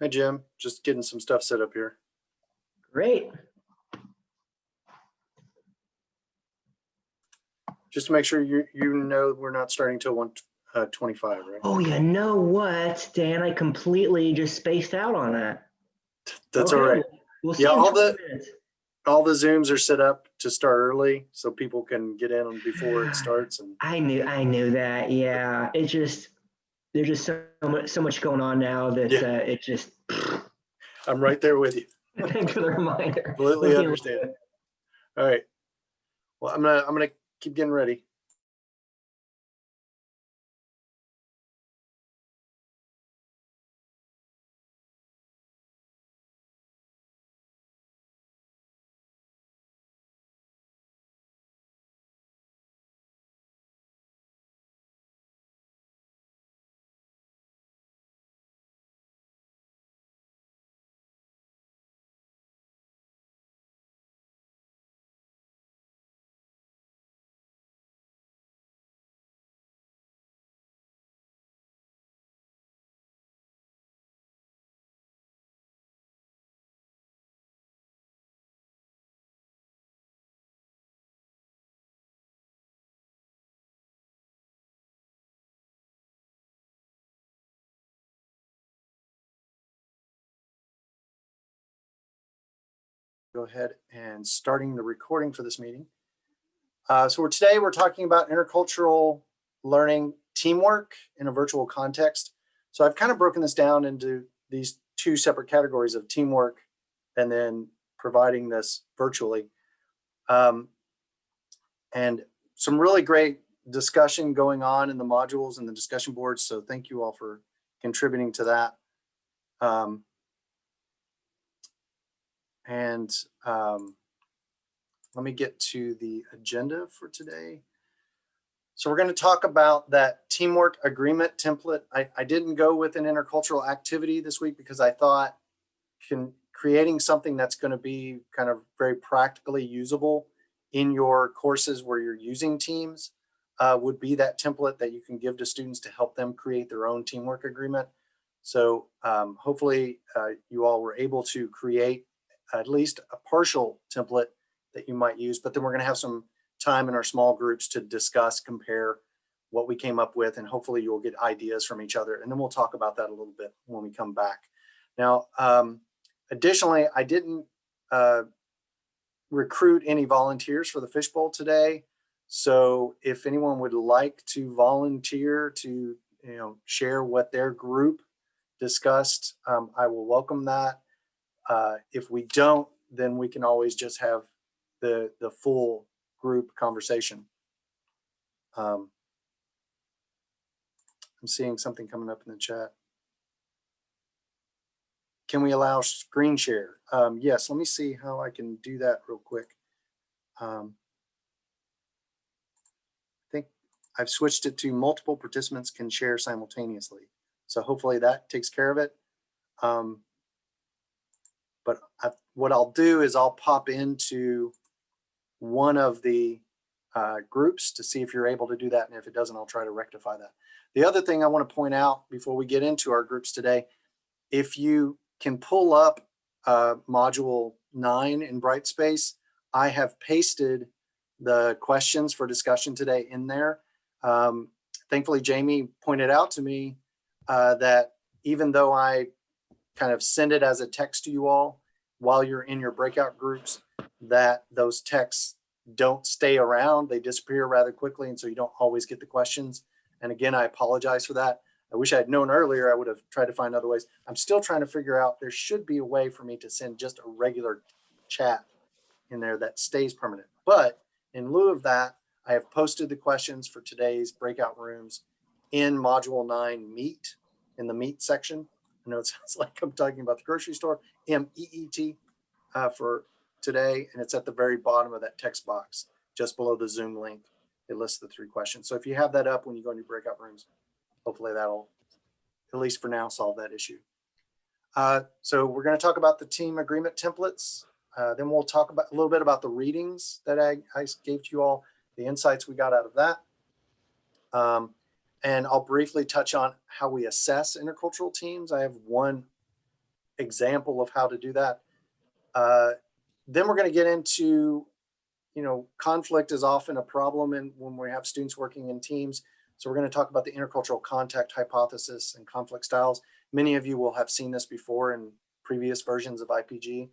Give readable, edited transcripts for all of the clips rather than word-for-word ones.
Hi, Jim. Just getting some stuff set up here. Great. Just to make sure you know we're not starting till 1:25, right? Oh, you know what, Dan? I completely just spaced out on that. That's Okay, all right. We'll see Yeah, in all 20 the minutes. Zooms are set up to start early so people can get in before it starts. And I knew that. Yeah, there's just so much going on now that yeah, it just. I'm right there with you. Thanks for the reminder. Completely understand. All right. Well, I'm gonna keep getting ready. Go ahead and starting the recording for this meeting. Today we're talking about intercultural learning teamwork in a virtual context. So I've kind of broken this down into these two separate categories of teamwork and then providing this virtually. And some really great discussion going on in the modules and the discussion boards. So thank you all for contributing to that. Let me get to the agenda for today. So we're going to talk about that teamwork agreement template. I didn't go with an intercultural activity this week because I thought creating something that's going to be kind of very practically usable in your courses where you're using teams would be that template that you can give to students to help them create their own teamwork agreement. So hopefully you all were able to create at least a partial template that you might use, but then we're going to have some time in our small groups to discuss, compare what we came up with, and hopefully you'll get ideas from each other. And then we'll talk about that a little bit when we come back. Now, additionally, I didn't recruit any volunteers for the fishbowl today. So if anyone would like to volunteer to share what their group discussed, I will welcome that. If we don't, then we can always just have the full group conversation. I'm seeing something coming up in the chat. Can we allow screen share? Yes, let me see how I can do that real quick. I think I've switched it to multiple participants can share simultaneously. So hopefully that takes care of it. But what I'll do is I'll pop into one of the groups to see if you're able to do that. And if it doesn't, I'll try to rectify that. The other thing I want to point out before we get into our groups today, if you can pull up module 9 in Brightspace, I have pasted the questions for discussion today in there. Thankfully, Jamie pointed out to me that even though I kind of send it as a text to you all while you're in your breakout groups, that those texts don't stay around. They disappear rather quickly, and so you don't always get the questions. And again, I apologize for that. I wish I had known earlier. I would have tried to find other ways. I'm still trying to figure out, there should be a way for me to send just a regular chat in there that stays permanent. But in lieu of that, I have posted the questions for today's breakout rooms in module 9 Meet, in the Meet section. I know it sounds like I'm talking about the grocery store, MEET for today, and it's at the very bottom of that text box, just below the Zoom link. It lists the 3 questions. So if you have that up when you go into breakout rooms, hopefully that'll, at least for now, solve that issue. So we're going to talk about the team agreement templates. Then we'll talk about a little bit about the readings that I gave to you all, the insights we got out of that. And I'll briefly touch on how we assess intercultural teams. I have one example of how to do that. Then we're going to get into, conflict is often a problem when we have students working in teams. So we're going to talk about the intercultural contact hypothesis and conflict styles. Many of you will have seen this before in previous versions of IPG.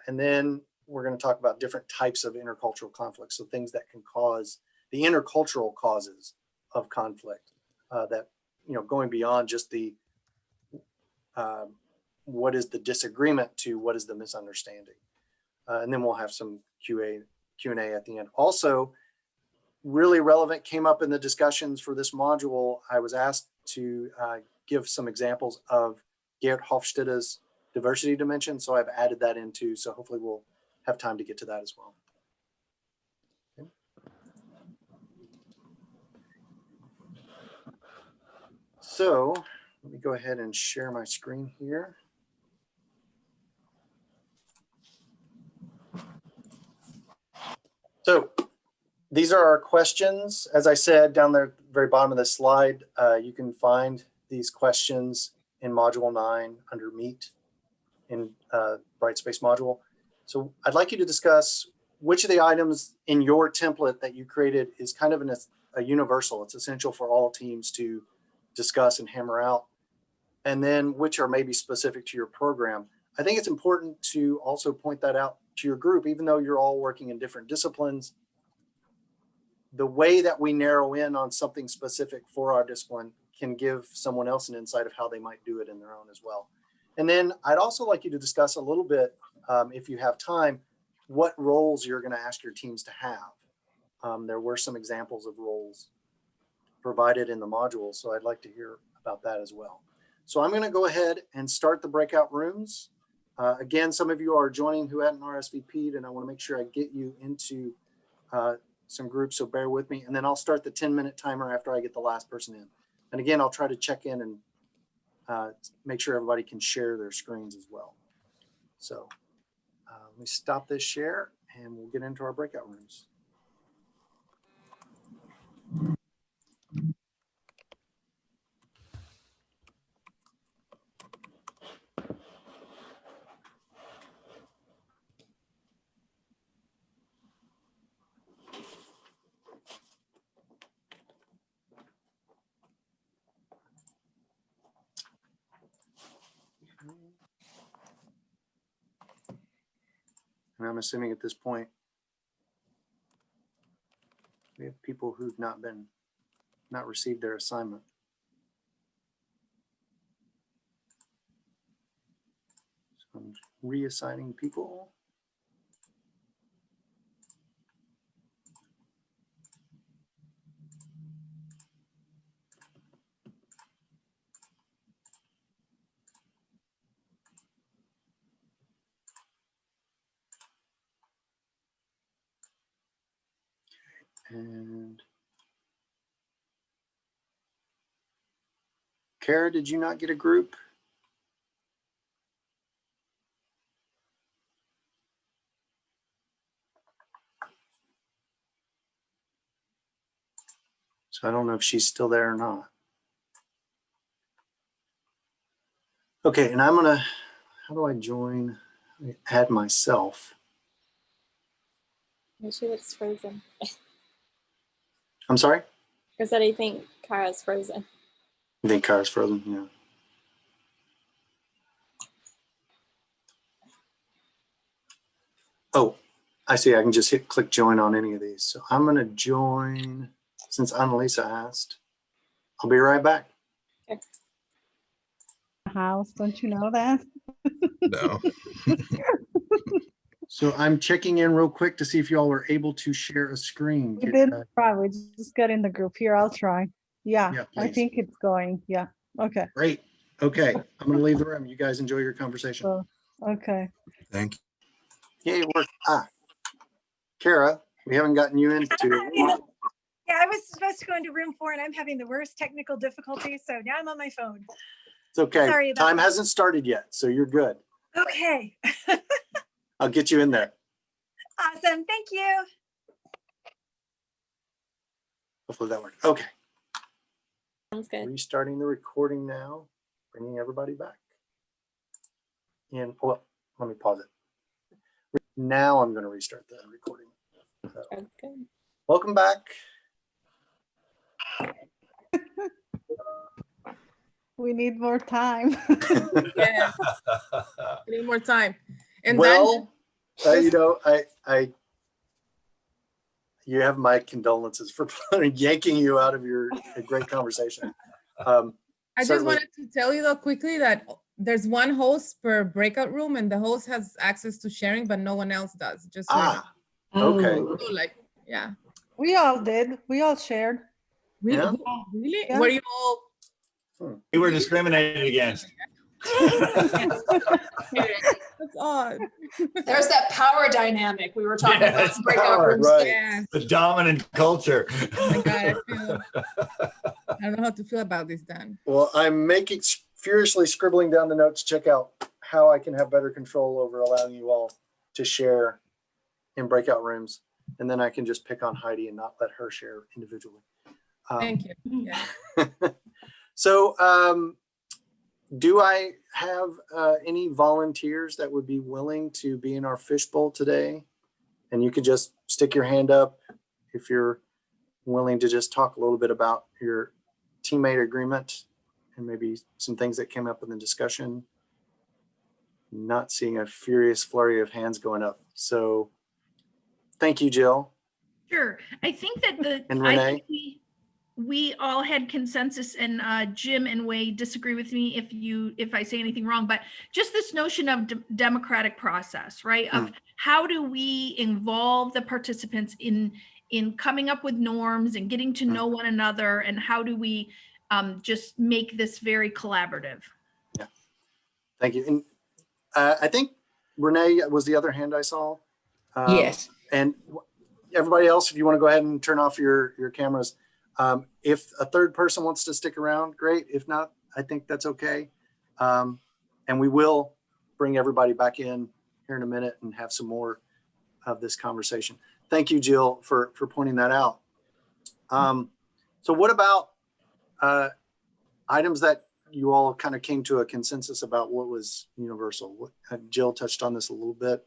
And then we're going to talk about different types of intercultural conflicts. So things that can cause the intercultural causes of conflict that, going beyond just the what is the disagreement to what is the misunderstanding. And then we'll have some Q&A at the end. Also, really relevant, came up in the discussions for this module. I was asked to give some examples of Geert Hofstede's diversity dimension. So I've added that into, so hopefully we'll have time to get to that as well. Okay. So let me go ahead and share my screen here. So these are our questions. As I said, down there at the very bottom of the slide, you can find these questions in Module 9 under Meet in Brightspace module. So I'd like you to discuss which of the items in your template that you created is kind of a universal. It's essential for all teams to discuss and hammer out. And then which are maybe specific to your program. I think it's important to also point that out to your group, even though you're all working in different disciplines. The way that we narrow in on something specific for our discipline can give someone else an insight of how they might do it in their own as well. And then I'd also like you to discuss a little bit, if you have time, what roles you're going to ask your teams to have. There were some examples of roles provided in the module, so I'd like to hear about that as well. So I'm going to go ahead and start the breakout rooms. Again, some of you are joining who hadn't RSVP'd, and I want to make sure I get you into some groups, so bear with me. And then I'll start the 10-minute timer after I get the last person in. And again, I'll try to check in and make sure everybody can share their screens as well. So let me stop this share and we'll get into our breakout rooms. And I'm assuming at this point, we have people who've not received their assignment. So I'm reassigning people. And Kara, did you not get a group? So I don't know if she's still there or not. Okay, and I'm gonna, how do I join? Add myself. She looks frozen. I'm sorry? I said I think Kara's frozen. I think Kara's frozen, yeah. Oh, I see. I can just click join on any of these. So I'm going to join since Annalisa asked. I'll be right back. Okay. House, don't you know that? No. So I'm checking in real quick to see if you all were able to share a screen. We did try. We just got in the group here. I'll try. Yeah, I please. think it's going. Yeah. Okay. Great. Okay. I'm going to leave the room. You guys enjoy your conversation. So, okay. Thank you. Yeah, it worked. Kara, we haven't gotten you into it. Yeah, I was supposed to go into room 4 and I'm having the worst technical difficulties. So now I'm on my phone. It's okay. Sorry about Time that. hasn't started yet, so you're good. Okay. I'll get you in there. Awesome. Thank you. Hopefully that worked. Okay. Sounds good. Restarting the recording now, bringing everybody back. in, well, let me pause it. Now I'm going to restart the recording. So, Okay. welcome back. We need more time. Yeah, we need more time. And Well, then you know, you have my condolences for yanking you out of your great conversation. I just certainly- wanted to tell you though quickly that there's one host per breakout room and the host has access to sharing, but no one else does. Just so you know. Okay. Oh, So, like, yeah. We all did. We all shared. Really? Yeah. Really? Yeah. Were you all? We were discriminated against. That's odd. There's that power dynamic we were talking Yeah, about it's in breakout power, rooms. right. Yeah. The dominant culture. Oh my God, I don't know how to feel about this, Dan. Well, I'm furiously scribbling down the notes. Check out how I can have better control over allowing you all to share in breakout rooms. And then I can just pick on Heidi and not let her share individually. Thank you. Yeah. So do I have any volunteers that would be willing to be in our fishbowl today? And you could just stick your hand up if you're willing to just talk a little bit about your teammate agreement and maybe some things that came up in the discussion. Not seeing a furious flurry of hands going up. So thank you, Jill. Sure. I think that And I Renee? think we all had consensus, and Jim and Wade disagree with me if I say anything wrong, but just this notion of democratic process, right? Of how do we involve the participants in coming up with norms and getting to know one another, and how do we just make this very collaborative? Yeah. Thank you. And I think Renee was the other hand I saw. yes. And everybody else, if you want to go ahead and turn off your cameras. If a third person wants to stick around, great. If not, I think that's okay. And we will bring everybody back in here in a minute and have some more of this conversation. Thank you, Jill, for pointing that out. So what about items that you all kind of came to a consensus about what was universal? Jill touched on this a little bit.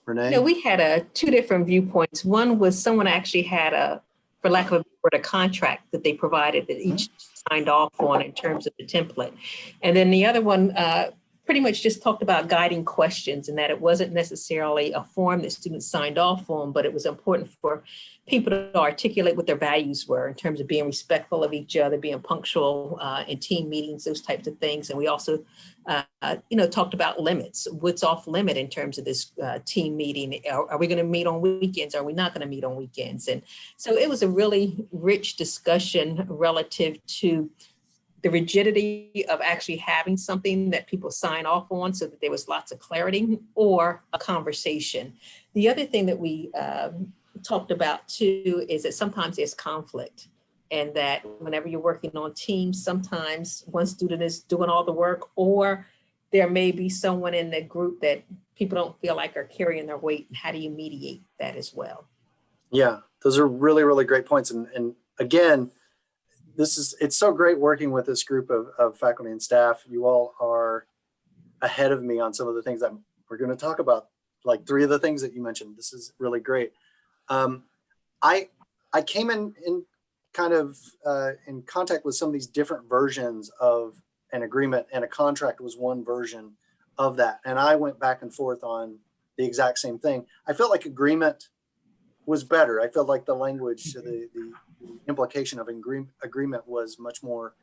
Renee? No, we had two different viewpoints. One was someone actually had for lack of a word, a contract that they provided that each signed off on in terms of the template. And then the other one pretty much just talked about guiding questions, and that it wasn't necessarily a form that students signed off on, but it was important for people to articulate what their values were in terms of being respectful of each other, being punctual in team meetings, those types of things. And we also, talked about limits. What's off limit in terms of this team meeting? Are we going to meet on weekends? Are we not going to meet on weekends? And so it was a really rich discussion relative to the rigidity of actually having something that people sign off on so that there was lots of clarity, or a conversation. The other thing that we talked about too is that sometimes there's conflict, and that whenever you're working on teams, sometimes one student is doing all the work, or there may be someone in the group that people don't feel like are carrying their weight. How do you mediate that as well? Yeah, those are really, really great points. And again, it's so great working with this group of faculty and staff. You all are ahead of me on some of the things that we're going to talk about, like 3 of the things that you mentioned. This is really great. I came in kind of in contact with some of these different versions of an agreement, and a contract was one version of that. And I went back and forth on the exact same thing. I felt like agreement was better. I felt like the language, the implication of agreement was much more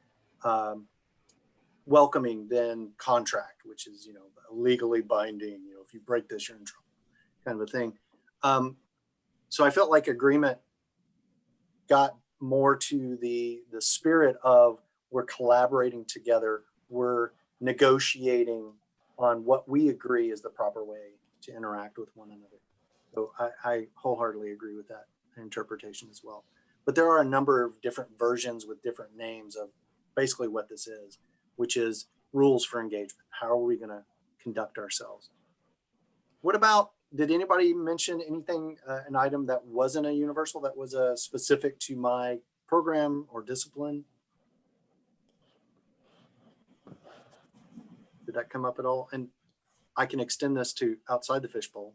welcoming than contract, which is, legally binding. If you break this, you're in trouble, kind of a thing. So I felt like agreement got more to the spirit of we're collaborating together, we're negotiating on what we agree is the proper way to interact with one another. So I wholeheartedly agree with that interpretation as well. But there are a number of different versions with different names of basically what this is, which is rules for engagement. How are we going to conduct ourselves? What about, did anybody mention anything, an item that wasn't a universal, that was specific to my program or discipline? Did that come up at all? And I can extend this to outside the fishbowl.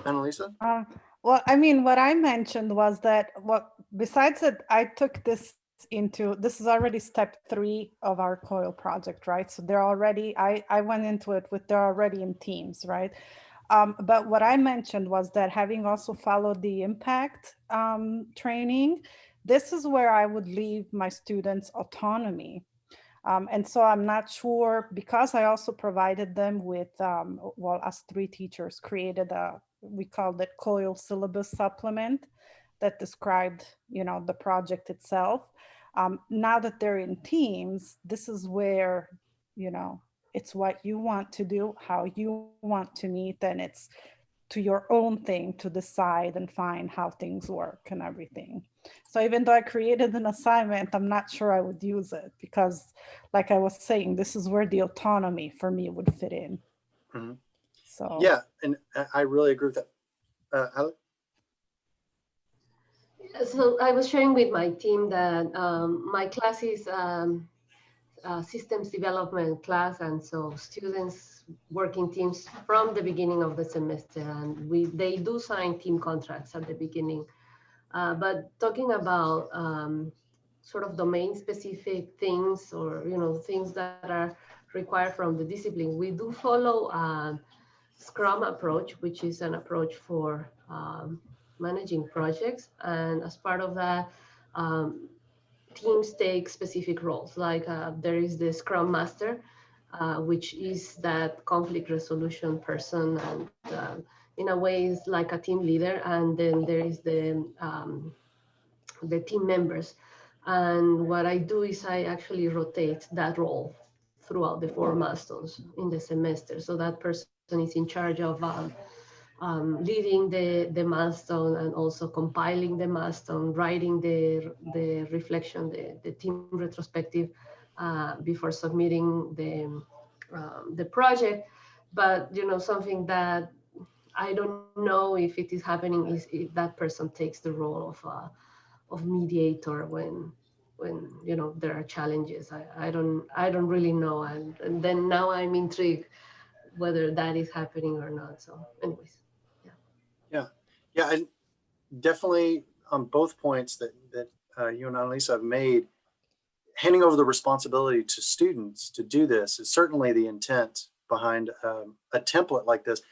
Annalisa? Well, I mean, what I mentioned was that besides that, I took this is already step 3 of our COIL project, right? So they're already, I went into it with they're already in teams, right? But what I mentioned was that having also followed the impact training, this is where I would leave my students autonomy. And so I'm not sure, because I also provided them with, well, us 3 teachers created we called it COIL syllabus supplement that described, the project itself. Now that they're in teams, this is where, it's what you want to do, how you want to meet, and it's to your own thing to decide and find how things work and everything. So even though I created an assignment, I'm not sure I would use it because, like I was saying, this is where the autonomy for me would fit in. Mhm. So Yeah, and I really agree with that. Alec? So I was sharing with my team that my class is systems development class, and so students work in teams from the beginning of the semester, and they do sign team contracts at the beginning. But talking about sort of domain specific things, or things that are required from the discipline, we do follow Scrum approach, which is an approach for managing projects. And as part of that, teams take specific roles. Like there is the Scrum Master, which is that conflict resolution person, and in a way is like a team leader. And then there is the team members. And what I do is I actually rotate that role throughout the 4 milestones in the semester. So that person is in charge of leading the milestone, and also compiling the milestone, writing the reflection, the team retrospective before submitting the project. But something that I don't know if it is happening is if that person takes the role of mediator when there are challenges. I don't really know, and then now I'm intrigued whether that is happening or not. So anyways. Yeah, and definitely on both points that you and Annalisa have made, handing over the responsibility to students to do this is certainly the intent behind a template like this.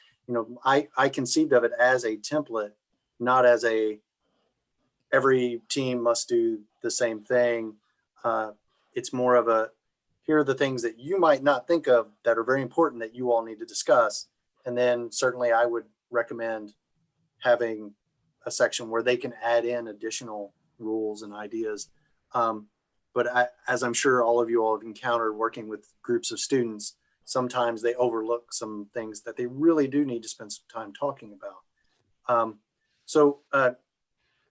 I conceived of it as a template, not as every team must do the same thing. It's more of here are the things that you might not think of that are very important that you all need to discuss. And then certainly I would recommend having a section where they can add in additional rules and ideas. But as I'm sure all of you all have encountered working with groups of students, sometimes they overlook some things that they really do need to spend some time talking about. So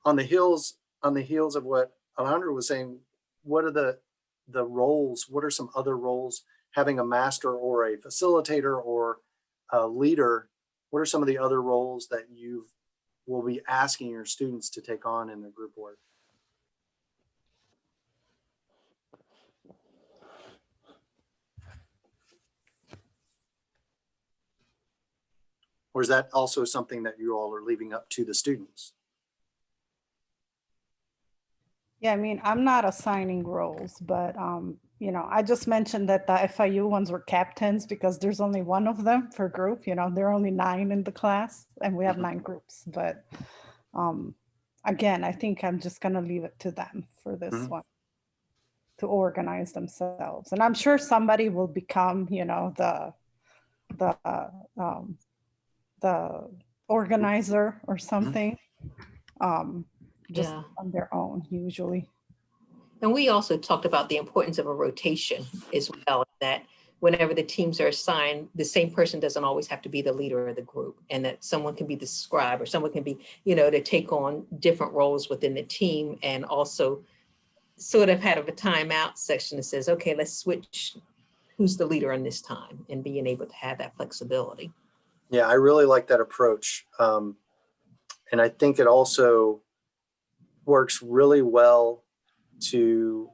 on the heels of what Alejandro was saying, what are the roles? What are some other roles? Having a master or a facilitator or a leader, what are some of the other roles that you will be asking your students to take on in their group work? Or is that also something that you all are leaving up to the students? yeah, I mean, I'm not assigning roles, but I just mentioned that the FIU ones were captains because there's only one of them per group. There are only 9 in the class, and we have 9 groups. But again, I think I'm just gonna leave it to them for this one to organize themselves, and I'm sure somebody will become, the organizer or something. Just on their own usually. And we also talked about the importance of a rotation as well, that whenever the teams are assigned, the same person doesn't always have to be the leader of the group, and that someone can be the scribe, or someone can be, to take on different roles within the team, and also sort of have a timeout section that says, okay, let's switch who's the leader in this time, and being able to have that flexibility. Yeah, I really like that approach. And I think it also works really well to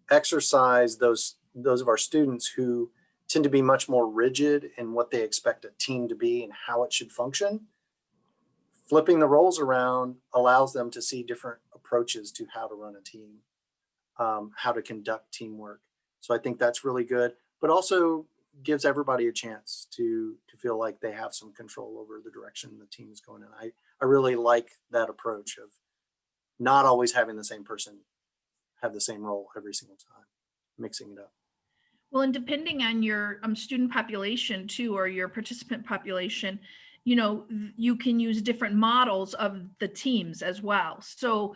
exercise those of our students who tend to be much more rigid in what they expect a team to be and how it should function. Flipping the roles around allows them to see different approaches to how to run a team, how to conduct teamwork. So I think that's really good, but also gives everybody a chance to feel like they have some control over the direction the team is going in. I really like that approach of not always having the same person have the same role every single time, mixing it up. Well, and depending on your student population too, or your participant population, you know, you can use different models of the teams as well. So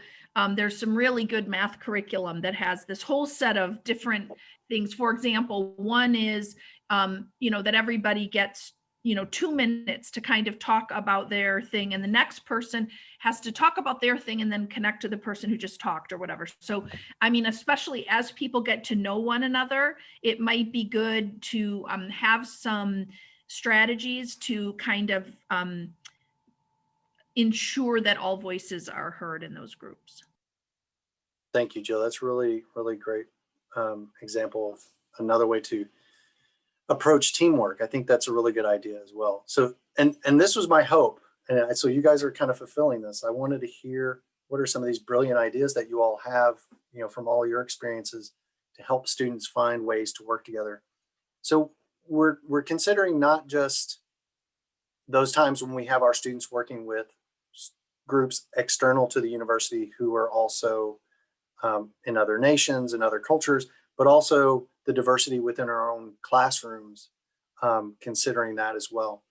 there's some really good math curriculum that has this whole set of different things. For example, one is, you know, that everybody gets, you know, 2 minutes to kind of talk about their thing, and the next person has to talk about their thing and then connect to the person who just talked or whatever. So, I mean, especially as people get to know one another, it might be good to have some strategies to kind of ensure that all voices are heard in those groups. Thank you, Jill. That's really, really great example of another way to approach teamwork. I think that's a really good idea as well. So, and this was my hope. And so you guys are kind of fulfilling this. I wanted to hear what are some of these brilliant ideas that you all have, you know, from all your experiences to help students find ways to work together. So we're considering not just those times when we have our students working with groups external to the university who are also in other nations and other cultures, but also the diversity within our own classrooms, considering that as well.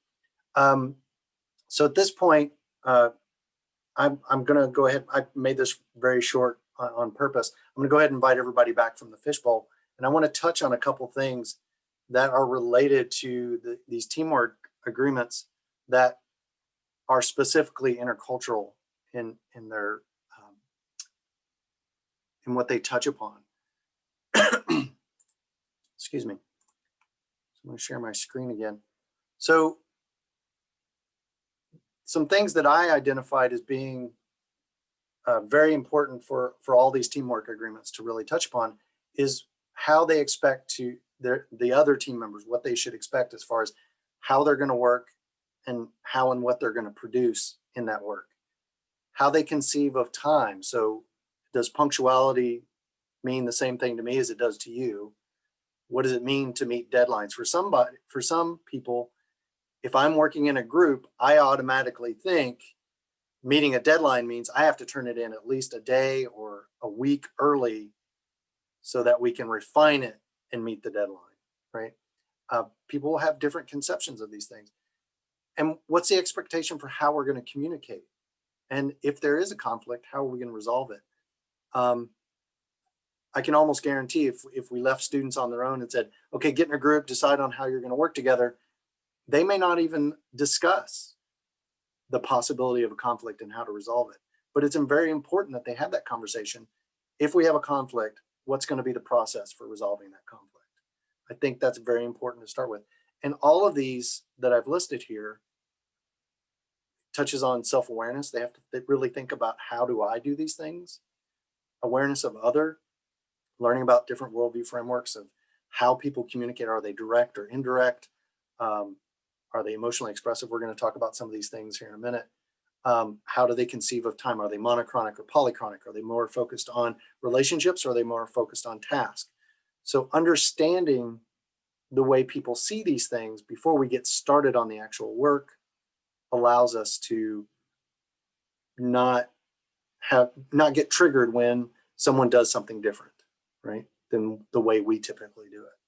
So at this point, I'm going to go ahead. I made this very short on purpose. I'm going to go ahead and invite everybody back from the fishbowl. And I want to touch on a couple things that are related to these teamwork agreements that are specifically intercultural in their in what they touch upon. Excuse me. So I'm going to share my screen again. So some things that I identified as being very important for all these teamwork agreements to really touch upon is how they expect to the other team members, what they should expect as far as how they're going to work and how and what they're going to produce in that work. How they conceive of time. So does punctuality mean the same thing to me as it does to you? What does it mean to meet deadlines? For some people, if I'm working in a group, I automatically think meeting a deadline means I have to turn it in at least a day or a week early so that we can refine it and meet the deadline, right? People have different conceptions of these things. And what's the expectation for how we're going to communicate? And if there is a conflict, how are we going to resolve it? I can almost guarantee if we left students on their own and said, okay, get in a group, decide on how you're going to work together, they may not even discuss the possibility of a conflict and how to resolve it. But it's very important that they have that conversation. If we have a conflict, what's going to be the process for resolving that conflict? I think that's very important to start with. And all of these that I've listed here touches on self-awareness. They really think about, how do I do these things? Awareness of other, learning about different worldview frameworks of how people communicate. Are they direct or indirect? Are they emotionally expressive? We're going to talk about some of these things here in a minute. How do they conceive of time? Are they monochronic or polychronic? Are they more focused on relationships or are they more focused on tasks? So understanding the way people see these things before we get started on the actual work allows us to not get triggered when someone does something different, right, than the way we typically do it.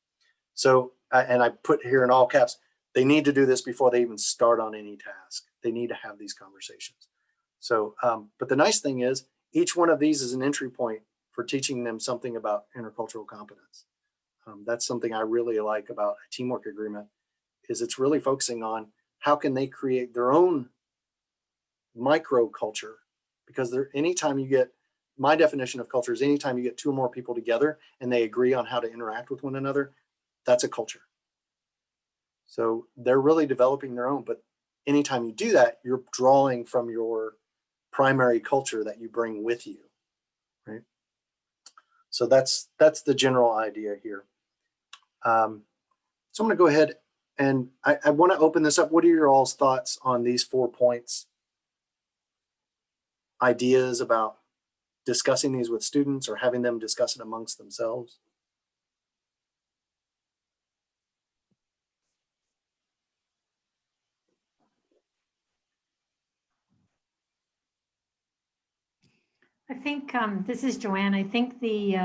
So, and I put here in all caps, they need to do this before they even start on any task. They need to have these conversations. So, but the nice thing is each one of these is an entry point for teaching them something about intercultural competence. That's something I really like about a teamwork agreement, is it's really focusing on how can they create their own micro culture, because anytime you get, my definition of culture is anytime you get 2 or more people together and they agree on how to interact with one another, that's a culture. So they're really developing their own, but anytime you do that, you're drawing from your primary culture that you bring with you, right? So that's the general idea here. So I'm going to go ahead and I want to open this up. What are your all's thoughts on these 4 points? Ideas about discussing these with students or having them discuss it amongst themselves? I think this is Joanne. I think the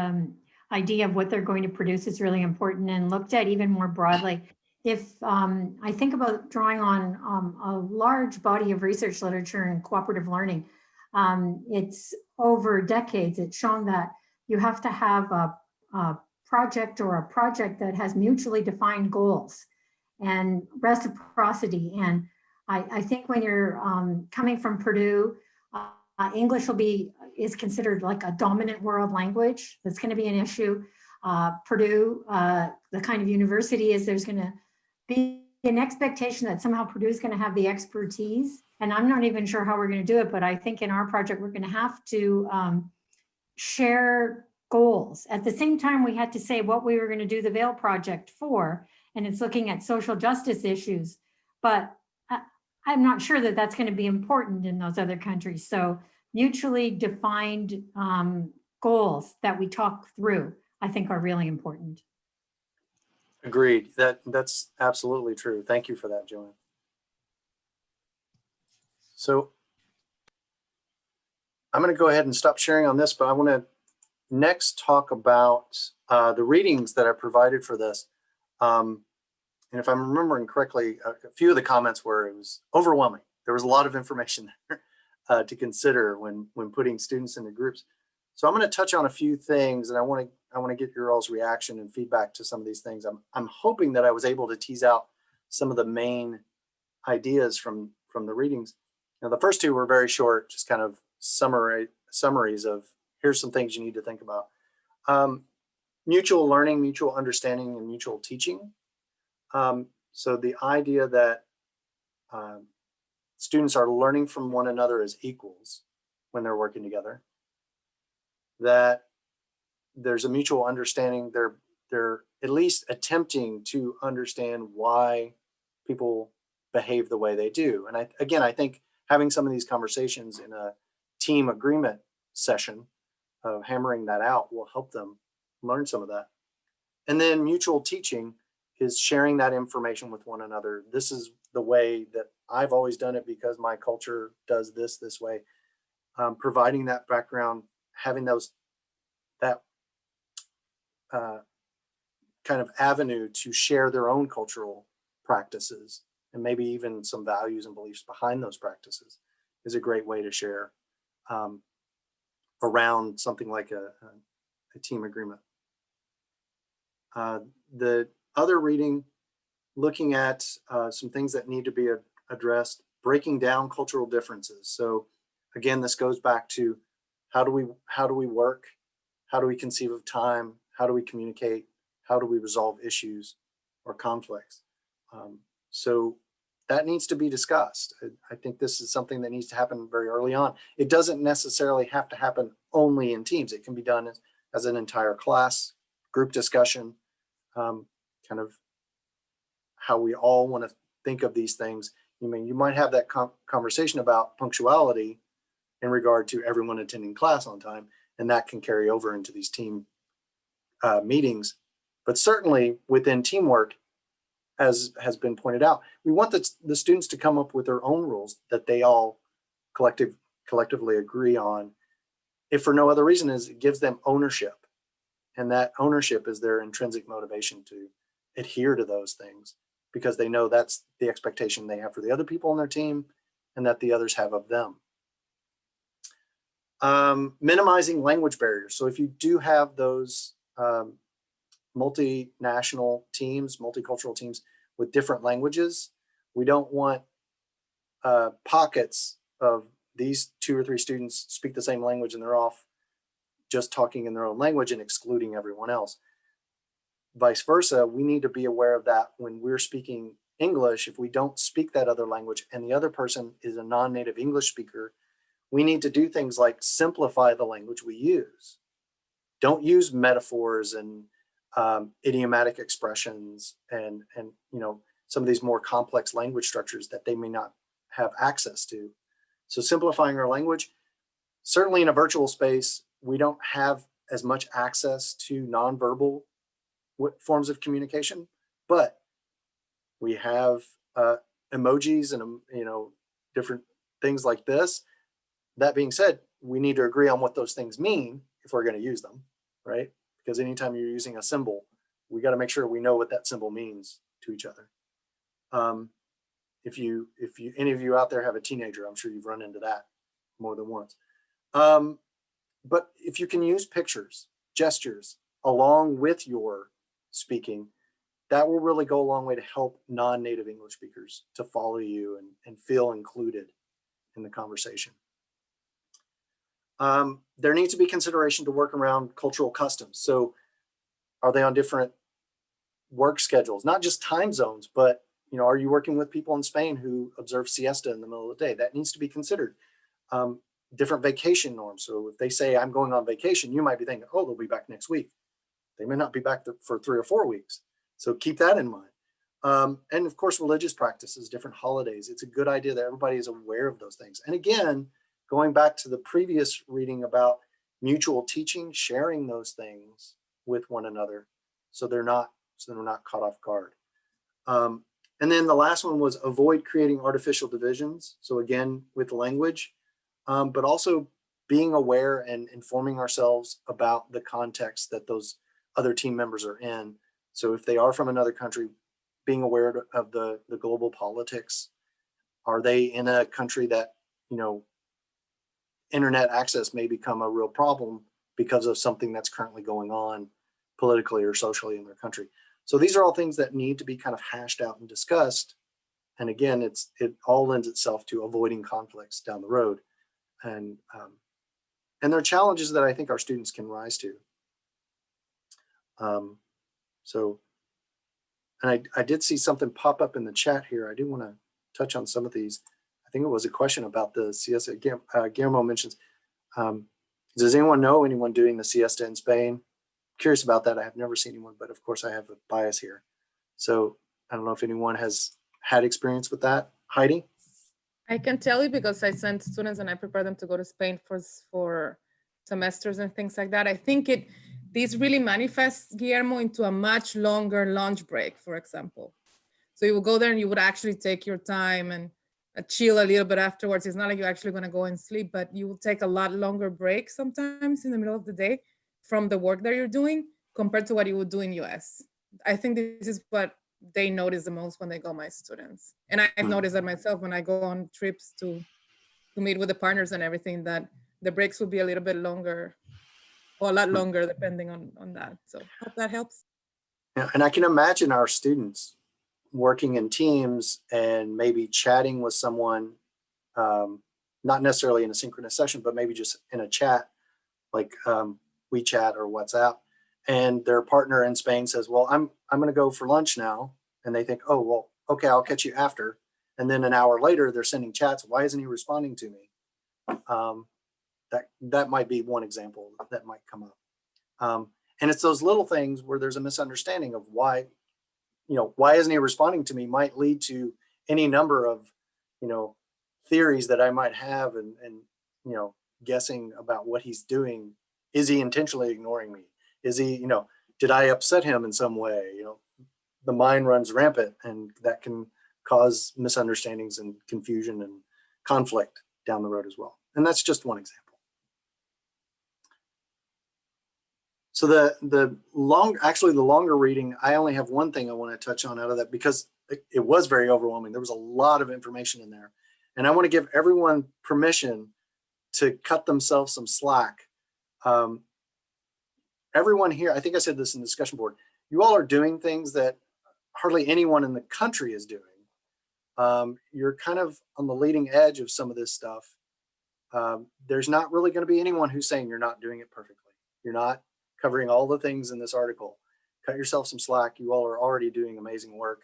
idea of what they're going to produce is really important and looked at even more broadly. If I think about drawing on a large body of research literature in cooperative learning, it's over decades, it's shown that you have to have a project or a project that has mutually defined goals and reciprocity. And I think when you're coming from Purdue, English is considered like a dominant world language. That's going to be an issue. Purdue, the kind of university is, there's going to be an expectation that somehow Purdue is going to have the expertise. And I'm not even sure how we're going to do it, but I think in our project, we're going to have to share goals. At the same time, we had to say what we were going to do the Vail project for, and it's looking at social justice issues. But I'm not sure that that's going to be important in those other countries. So mutually defined goals that we talk through, I think, are really important. Agreed. That's absolutely true. Thank you for that, Joanne. So I'm going to go ahead and stop sharing on this, but I want to next talk about the readings that I provided for this. And if I'm remembering correctly, a few of the comments were it was overwhelming. There was a lot of information there to consider when putting students into groups. So I'm going to touch on a few things, and I want to get your all's reaction and feedback to some of these things. I'm hoping that I was able to tease out some of the main ideas from the readings. Now, the first two were very short, just kind of summaries of here's some things you need to think about. Mutual learning, mutual understanding, and mutual teaching. So the idea that students are learning from one another as equals when they're working together, that there's a mutual understanding, they're at least attempting to understand why people behave the way they do. And I think having some of these conversations in a team agreement session of hammering that out will help them learn some of that. And then mutual teaching is sharing that information with one another. This is the way that I've always done it because my culture does this way. Providing that background, having that kind of avenue to share their own cultural practices and maybe even some values and beliefs behind those practices is a great way to share around something like a team agreement. The other reading, looking at some things that need to be addressed, breaking down cultural differences. So again, this goes back to how do we work? How do we conceive of time? How do we communicate? How do we resolve issues or conflicts? So that needs to be discussed. I think this is something that needs to happen very early on. It doesn't necessarily have to happen only in teams. It can be done as an entire class, group discussion, kind of how we all want to think of these things. You might have that conversation about punctuality in regard to everyone attending class on time, and that can carry over into these team meetings. But certainly within teamwork, as has been pointed out, we want the students to come up with their own rules that they all collectively agree on. If for no other reason, is it gives them ownership. And that ownership is their intrinsic motivation to adhere to those things because they know that's the expectation they have for the other people on their team and that the others have of them. Minimizing language barriers. So if you do have those multinational teams, multicultural teams with different languages, we don't want pockets of these 2 or 3 students speak the same language and they're off just talking in their own language and excluding everyone else. Vice versa, we need to be aware of that when we're speaking English. If we don't speak that other language and the other person is a non-native English speaker, we need to do things like simplify the language we use. Don't use metaphors and idiomatic expressions and some of these more complex language structures that they may not have access to. So simplifying our language, certainly in a virtual space, we don't have as much access to nonverbal forms of communication, but we have emojis and different things like this. That being said, we need to agree on what those things mean if we're going to use them, right? Because anytime you're using a symbol, we got to make sure we know what that symbol means to each other. If any of you out there have a teenager, I'm sure you've run into that more than once. But if you can use pictures, gestures along with your speaking, that will really go a long way to help non-native English speakers to follow you and feel included in the conversation. There needs to be consideration to work around cultural customs. So are they on different work schedules, not just time zones, but are you working with people in Spain who observe siesta in the middle of the day? That needs to be considered. Different vacation norms. So if they say I'm going on vacation, you might be thinking, oh, they'll be back next week. They may not be back for 3 or 4 weeks. So keep that in mind. And of course, religious practices, different holidays. It's a good idea that everybody is aware of those things. And again, going back to the previous reading about mutual teaching, sharing those things with one another so they're not caught off guard. And then the last one was avoid creating artificial divisions. So again, with language, but also being aware and informing ourselves about the context that those other team members are in. So if they are from another country, being aware of the global politics. Are they in a country that, internet access may become a real problem because of something that's currently going on politically or socially in their country? So these are all things that need to be kind of hashed out and discussed. And again, it all lends itself to avoiding conflicts down the road. And there are challenges that I think our students can rise to. And I did see something pop up in the chat here. I do want to touch on some of these. I think it was a question about the siesta. Guillermo mentions, does anyone know anyone doing the siesta in Spain? Curious about that. I have never seen anyone, but of course I have a bias here. So I don't know if anyone has had experience with that. Heidi? I can tell you because I sent students and I prepare them to go to Spain for semesters and things like that. I think this really manifests, Guillermo, into a much longer lunch break, for example. So you will go there and you would actually take your time and chill a little bit afterwards. It's not like you're actually going to go and sleep, but you will take a lot longer break sometimes in the middle of the day from the work that you're doing compared to what you would do in US. I think this is what they notice the most when they go, my students. And I've noticed that myself when I go on trips to meet with the partners and everything, that the breaks will be a little bit longer or a lot longer depending on that. So hope that helps. Yeah, and I can imagine our students working in teams and maybe chatting with someone, not necessarily in a synchronous session, but maybe just in a chat like WeChat or WhatsApp. And their partner in Spain says, well, I'm going to go for lunch now. And they think, oh, well, okay, I'll catch you after. And then an hour later, they're sending chats. Why isn't he responding to me? That might be one example that might come up. And it's those little things where there's a misunderstanding of why isn't he responding to me might lead to any number of, theories that I might have and guessing about what he's doing. Is he intentionally ignoring me? Is he, did I upset him in some way? The mind runs rampant, and that can cause misunderstandings and confusion and conflict down the road as well. And that's just one example. So the longer reading, I only have one thing I want to touch on out of that because it was very overwhelming. There was a lot of information in there. And I want to give everyone permission to cut themselves some slack. Everyone here, I think I said this in the discussion board, you all are doing things that hardly anyone in the country is doing. You're kind of on the leading edge of some of this stuff. There's not really going to be anyone who's saying you're not doing it perfectly. You're not covering all the things in this article. Cut yourself some slack. You all are already doing amazing work.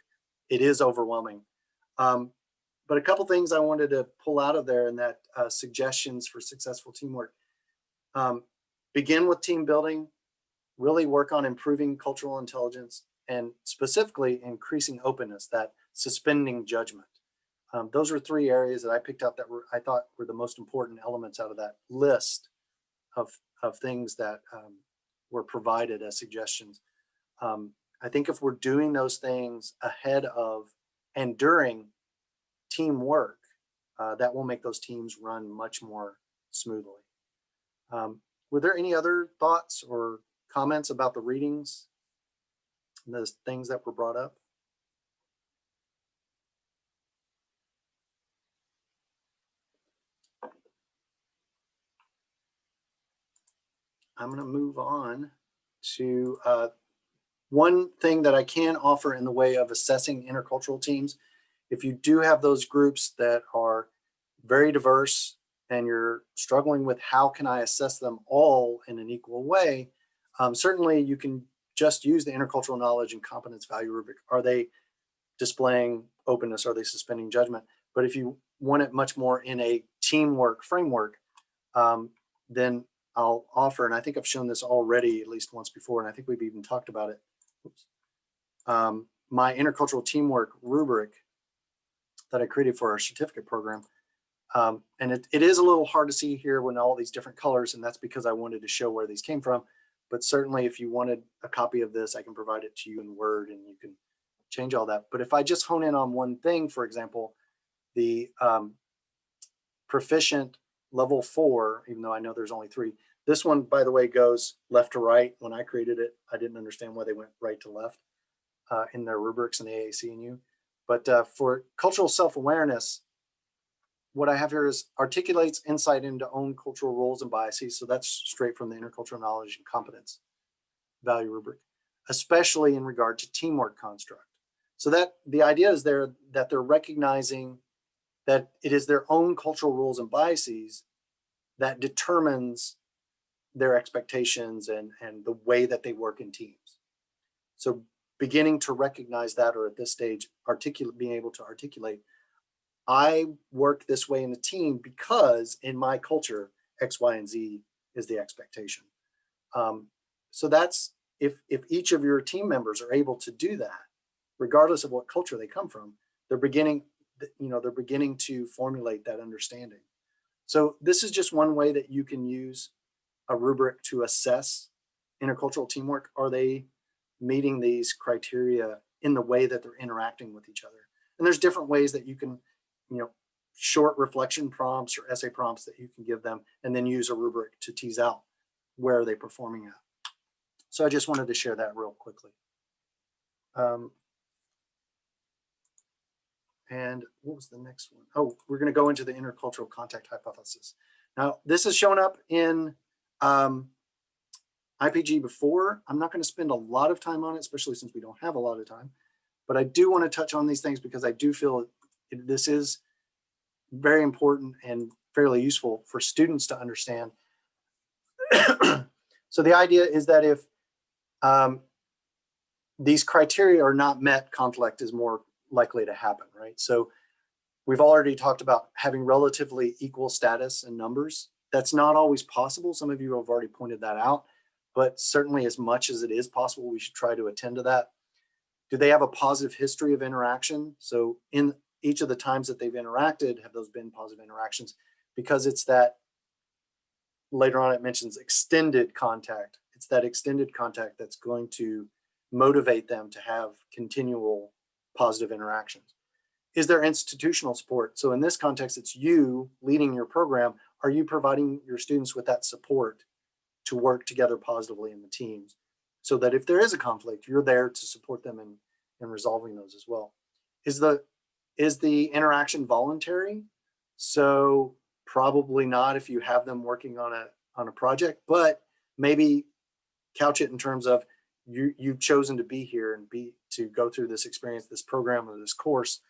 It is overwhelming. but a couple things I wanted to pull out of there, and that suggestions for successful teamwork. Begin with team building, really work on improving cultural intelligence, and specifically increasing openness, that suspending judgment. Those are three areas that I picked out that I thought were the most important elements out of that list of things that were provided as suggestions. I think if we're doing those things ahead of and during teamwork, that will make those teams run much more smoothly. Were there any other thoughts or comments about the readings, the things that were brought up? I'm going to move on to one thing that I can offer in the way of assessing intercultural teams. If you do have those groups that are very diverse and you're struggling with how can I assess them all in an equal way, certainly you can just use the intercultural knowledge and competence value rubric. Are they displaying openness? Are they suspending judgment? But if you want it much more in a teamwork framework, then I'll offer, and I think I've shown this already at least once before, and I think we've even talked about it. My intercultural teamwork rubric that I created for our certificate program. And it is a little hard to see here when all these different colors, and that's because I wanted to show where these came from. But certainly if you wanted a copy of this, I can provide it to you in Word and you can change all that. But if I just hone in on one thing, for example, the proficient level 4, even though I know there's only 3, this one, by the way, goes left to right. When I created it, I didn't understand why they went right to left in their rubrics in the AAC and U. But for cultural self-awareness, what I have here is articulates insight into own cultural roles and biases. So that's straight from the intercultural knowledge and competence value rubric, especially in regard to teamwork construct. So that the idea is there that they're recognizing that it is their own cultural rules and biases that determines their expectations and the way that they work in teams. So beginning to recognize that, or at this stage, being able to articulate, I work this way in the team because in my culture, X, Y, and Z is the expectation. So that's, if each of your team members are able to do that, regardless of what culture they come from, they're beginning to formulate that understanding. So this is just one way that you can use a rubric to assess intercultural teamwork. Are they meeting these criteria in the way that they're interacting with each other? And there's different ways that you can, short reflection prompts or essay prompts that you can give them, and then use a rubric to tease out where are they performing at. So I just wanted to share that real quickly. And what was the next one? Oh, we're going to go into the intercultural contact hypothesis. Now, this has shown up in IPG before. I'm not going to spend a lot of time on it, especially since we don't have a lot of time. But I do want to touch on these things because I do feel this is very important and fairly useful for students to understand. So the idea is that if these criteria are not met, conflict is more likely to happen, right? So we've already talked about having relatively equal status and numbers. That's not always possible. Some of you have already pointed that out, but certainly as much as it is possible, we should try to attend to that. Do they have a positive history of interaction? So in each of the times that they've interacted, have those been positive interactions? Because it's that, later on it mentions extended contact. It's that extended contact that's going to motivate them to have continual positive interactions. Is there institutional support? So in this context, it's you leading your program. Are you providing your students with that support to work together positively in the teams, so that if there is a conflict, you're there to support them in resolving those as well? Is the interaction voluntary? So probably not if you have them working on a project, but maybe couch it in terms of you've chosen to be here and to go through this experience, this program, or this course.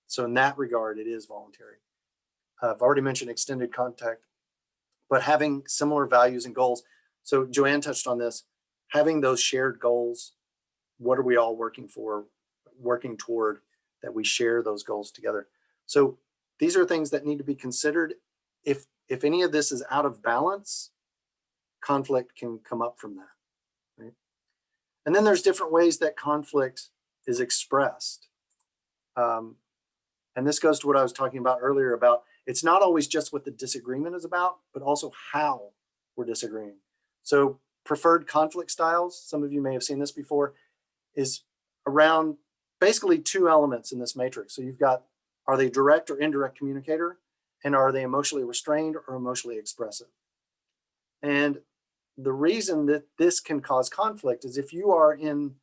So in that regard, it is voluntary. I've already mentioned extended contact, but having similar values and goals. So Joanne touched on this, having those shared goals. What are we all working toward, that we share those goals together? So these are things that need to be considered. If any of this is out of balance, conflict can come up from that, right? And then there's different ways that conflict is expressed. And this goes to what I was talking about earlier about it's not always just what the disagreement is about, but also how we're disagreeing. So preferred conflict styles, some of you may have seen this before, is around basically two elements in this matrix. So you've got, are they direct or indirect communicator? And are they emotionally restrained or emotionally expressive? And the reason that this can cause conflict is if you are in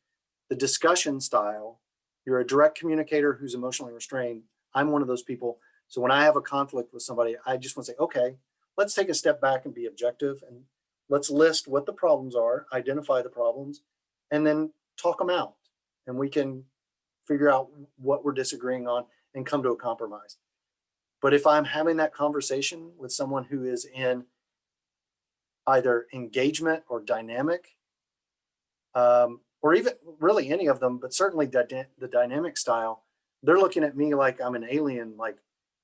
the discussion style, you're a direct communicator who's emotionally restrained. I'm one of those people. So when I have a conflict with somebody, I just want to say, okay, let's take a step back and be objective and let's list what the problems are, identify the problems, and then talk them out. And we can figure out what we're disagreeing on and come to a compromise. But if I'm having that conversation with someone who is in either engagement or dynamic, or even really any of them, but certainly the dynamic style, they're looking at me like I'm an alien, like,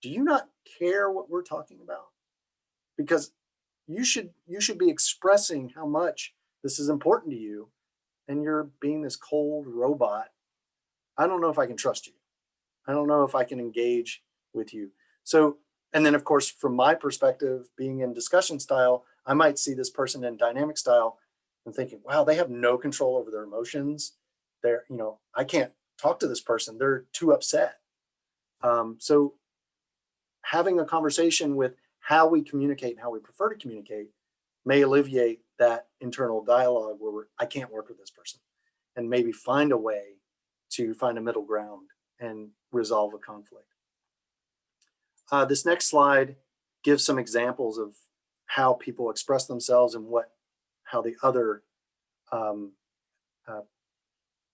do you not care what we're talking about? Because you should be expressing how much this is important to you, and you're being this cold robot. I don't know if I can trust you. I don't know if I can engage with you. So, and then of course, from my perspective, being in discussion style, I might see this person in dynamic style and thinking, wow, they have no control over their emotions. They're, I can't talk to this person. They're too upset. So having a conversation with how we communicate and how we prefer to communicate may alleviate that internal dialogue where I can't work with this person, and maybe find a way to find a middle ground and resolve a conflict. This next slide gives some examples of how people express themselves and how the other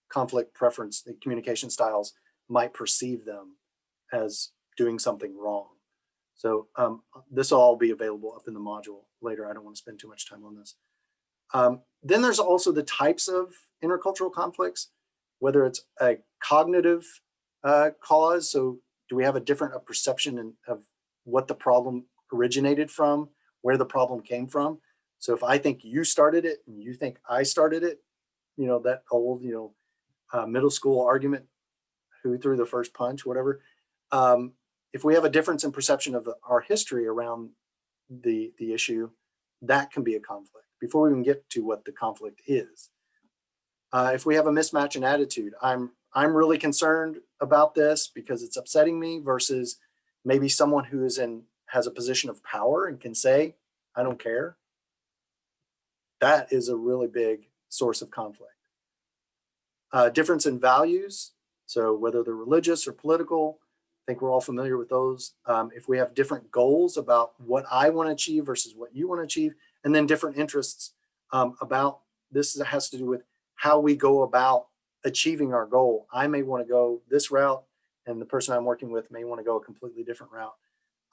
conflict preference, the communication styles might perceive them as doing something wrong. So this will all be available up in the module later. I don't want to spend too much time on this. Then there's also the types of intercultural conflicts, whether it's a cognitive cause. So do we have a different perception of what the problem originated from, where the problem came from? So if I think you started it and you think I started it, that old, middle school argument, who threw the first punch, whatever. If we have a difference in perception of our history around the issue, that can be a conflict before we even get to what the conflict is. If we have a mismatch in attitude, I'm really concerned about this because it's upsetting me, versus maybe someone who has a position of power and can say, I don't care. That is a really big source of conflict. Difference in values. So whether they're religious or political, I think we're all familiar with those. If we have different goals about what I want to achieve versus what you want to achieve, and then different interests about this has to do with how we go about achieving our goal. I may want to go this route, and the person I'm working with may want to go a completely different route.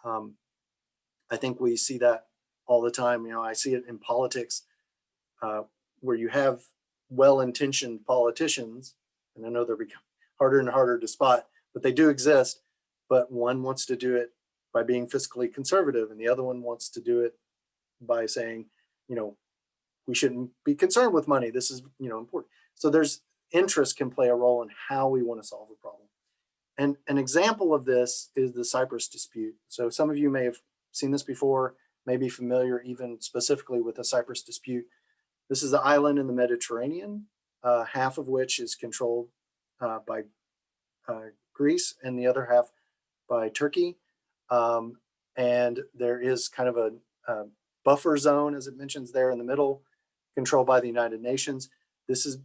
I think we see that all the time. I see it in politics where you have well-intentioned politicians, and I know they're becoming harder and harder to spot, but they do exist. But one wants to do it by being fiscally conservative, and the other one wants to do it by saying, we shouldn't be concerned with money. This is, important. So there's interest can play a role in how we want to solve a problem. And an example of this is the Cyprus dispute. So some of you may have seen this before, may be familiar even specifically with the Cyprus dispute. This is the island in the Mediterranean, half of which is controlled by Greece and the other half by Turkey. And there is kind of a buffer zone, as it mentions there in the middle, controlled by the United Nations. This is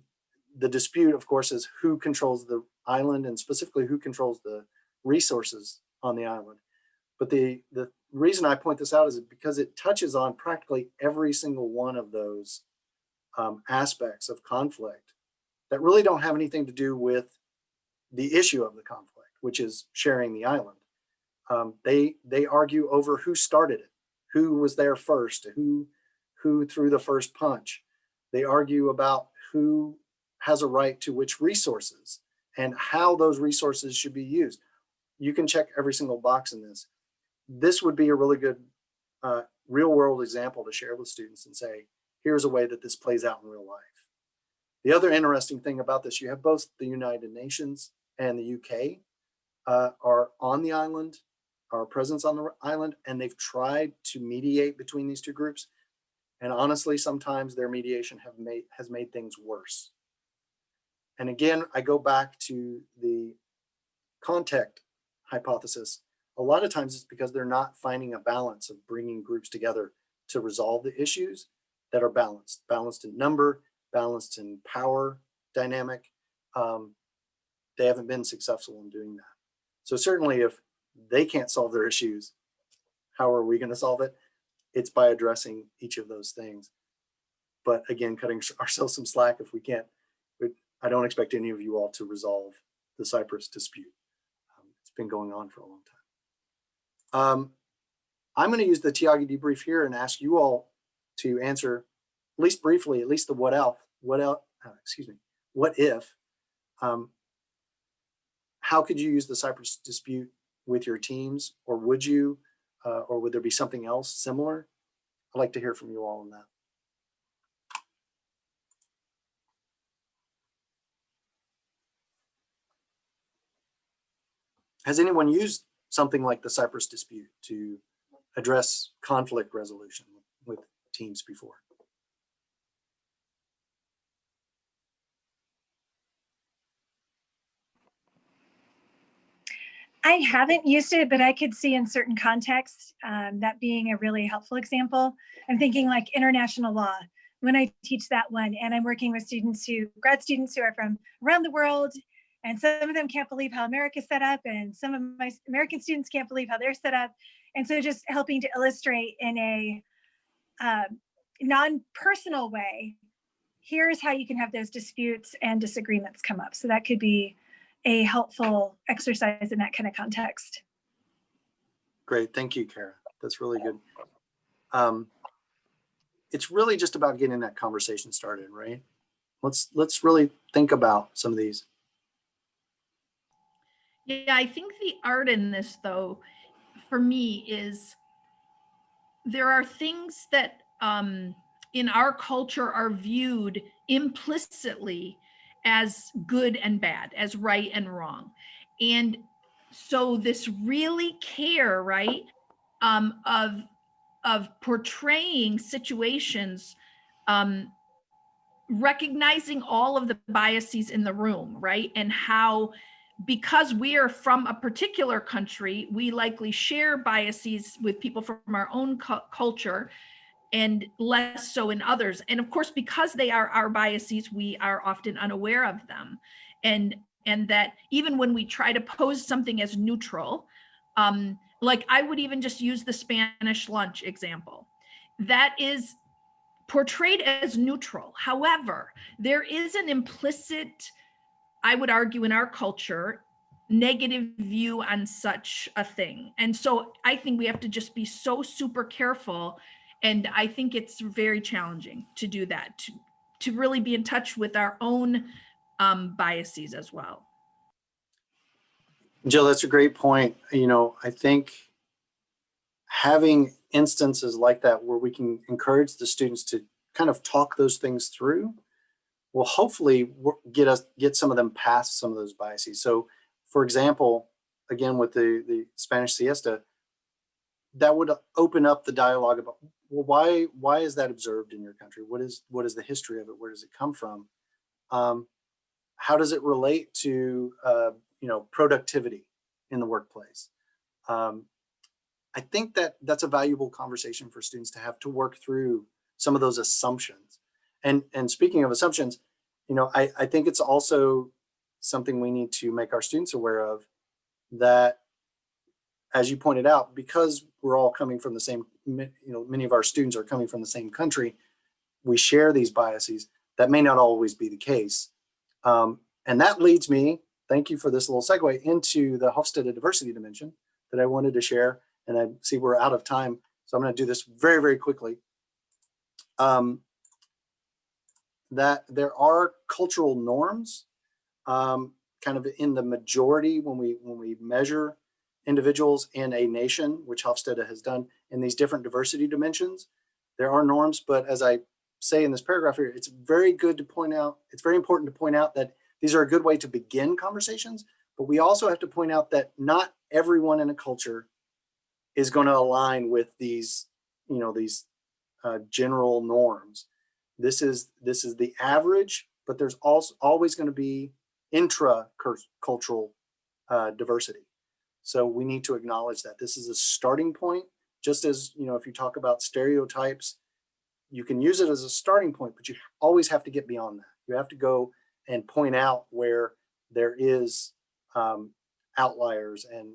the dispute, of course, is who controls the island, and specifically who controls the resources on the island. But the reason I point this out is because it touches on practically every single one of those aspects of conflict that really don't have anything to do with the issue of the conflict, which is sharing the island. They argue over who started it, who was there first, who threw the first punch. They argue about who has a right to which resources and how those resources should be used. you can check every single box in this. This would be a really good real world example to share with students and say, here's a way that this plays out in real life. The other interesting thing about this, you have both the United Nations and the UK are on the island, our presence on the island, and they've tried to mediate between these two groups. And honestly, sometimes their mediation has made things worse. And again, I go back to the contact hypothesis. A lot of times it's because they're not finding a balance of bringing groups together to resolve the issues that are balanced in number, balanced in power dynamic. They haven't been successful in doing that. So certainly if they can't solve their issues, how are we going to solve it? It's by addressing each of those things. But again, cutting ourselves some slack if we can't. I don't expect any of you all to resolve the Cyprus dispute. It's been going on for a long time. I'm going to use the Tiagi debrief here and ask you all to answer, at least briefly, at least the what if. How could you use the Cyprus dispute with your teams, or would you, or would there be something else similar? I'd like to hear from you all on that. Has anyone used something like the Cyprus dispute to address conflict resolution with teams before? I haven't used it, but I could see in certain contexts that being a really helpful example. I'm thinking like international law when I teach that one, and I'm working with grad students who are from around the world, and some of them can't believe how America's set up, and some of my American students can't believe how they're set up. And so just helping to illustrate in a non-personal way, here's how you can have those disputes and disagreements come up. So that could be a helpful exercise in that kind of context. Great, thank you, Kara. That's really good. It's really just about getting that conversation started, right? Let's really think about some of these. Yeah, I think the art in this, though, for me, is there are things that in our culture are viewed implicitly as good and bad, as right and wrong. And so this really care, right, of portraying situations, recognizing all of the biases in the room, right? And how, because we are from a particular country, we likely share biases with people from our own culture and less so in others. And of course, because they are our biases, we are often unaware of them. And that even when we try to pose something as neutral, like I would even just use the Spanish lunch example. That is portrayed as neutral. However, there is an implicit, I would argue in our culture, negative view on such a thing. And so I think we have to just be so super careful. And I think it's very challenging to do that, to really be in touch with our own biases as well. Jill, that's a great point. You know, I think having instances like that where we can encourage the students to kind of talk those things through will hopefully get some of them past some of those biases. So for example, again, with the Spanish siesta, that would open up the dialogue about, well, why is that observed in your country? What is the history of it? Where does it come from? How does it relate to productivity in the workplace? I think that's a valuable conversation for students to have, to work through some of those assumptions. And speaking of assumptions, I think it's also something we need to make our students aware of, that, as you pointed out, because we're all coming from the same, many of our students are coming from the same country, we share these biases. That may not always be the case. And that leads me, thank you for this little segue, into the Hofstede diversity dimension that I wanted to share. And I see we're out of time, so I'm going to do this very, very quickly. That there are cultural norms kind of in the majority when we measure individuals in a nation, which Hofstede has done in these different diversity dimensions. There are norms, but as I say in this paragraph here, it's very good to point out, it's very important to point out that these are a good way to begin conversations, but we also have to point out that not everyone in a culture is going to align with these, you know, these general norms. This is the average, but there's also always going to be intra-cultural diversity. So we need to acknowledge that this is a starting point. Just as, you know, if you talk about stereotypes, you can use it as a starting point, but you always have to get beyond that. You have to go and point out where there is outliers and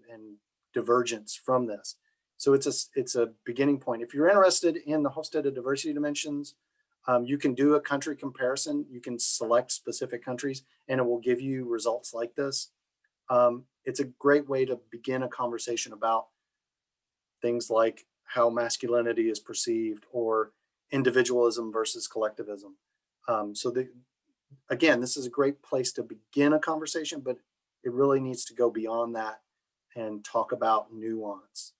divergence from this. So it's a beginning point. If you're interested in the Hofstede diversity dimensions, you can do a country comparison. You can select specific countries and it will give you results like this. It's a great way to begin a conversation about things like how masculinity is perceived or individualism versus collectivism. Again, this is a great place to begin a conversation, but it really needs to go beyond that and talk about nuance.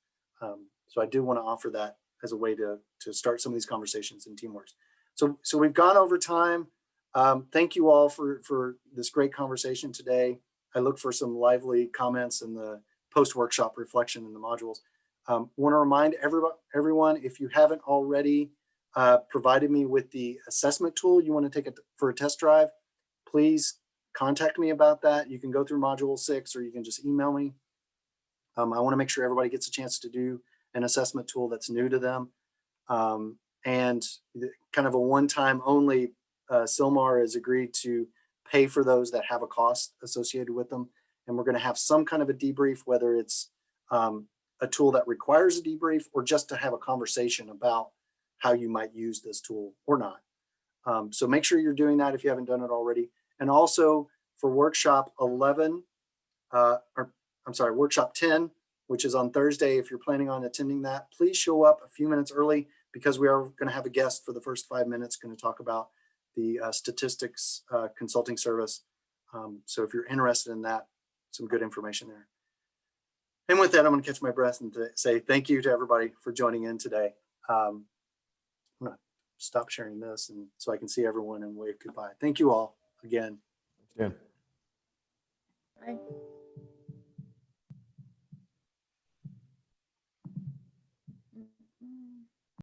So I do want to offer that as a way to start some of these conversations in Teamworks. So we've gone over time. Thank you all for this great conversation today. I look for some lively comments in the post-workshop reflection in the modules. Want to remind everyone, if you haven't already provided me with the assessment tool you want to take it for a test drive, please contact me about that. You can go through module 6 or you can just email me. I want to make sure everybody gets a chance to do an assessment tool that's new to them. And kind of a one-time only, Silmar has agreed to pay for those that have a cost associated with them. And we're going to have some kind of a debrief, whether it's a tool that requires a debrief or just to have a conversation about how you might use this tool or not. So make sure you're doing that if you haven't done it already. And also for workshop 11, workshop 10, which is on Thursday, if you're planning on attending that, please show up a few minutes early because we are going to have a guest for the first 5 minutes going to talk about the statistics consulting service. So if you're interested in that, some good information there. And with that, I'm going to catch my breath and to say thank you to everybody for joining in today. I'm going to stop sharing this and so I can see everyone and wave goodbye. Thank you all again. Yeah. Bye.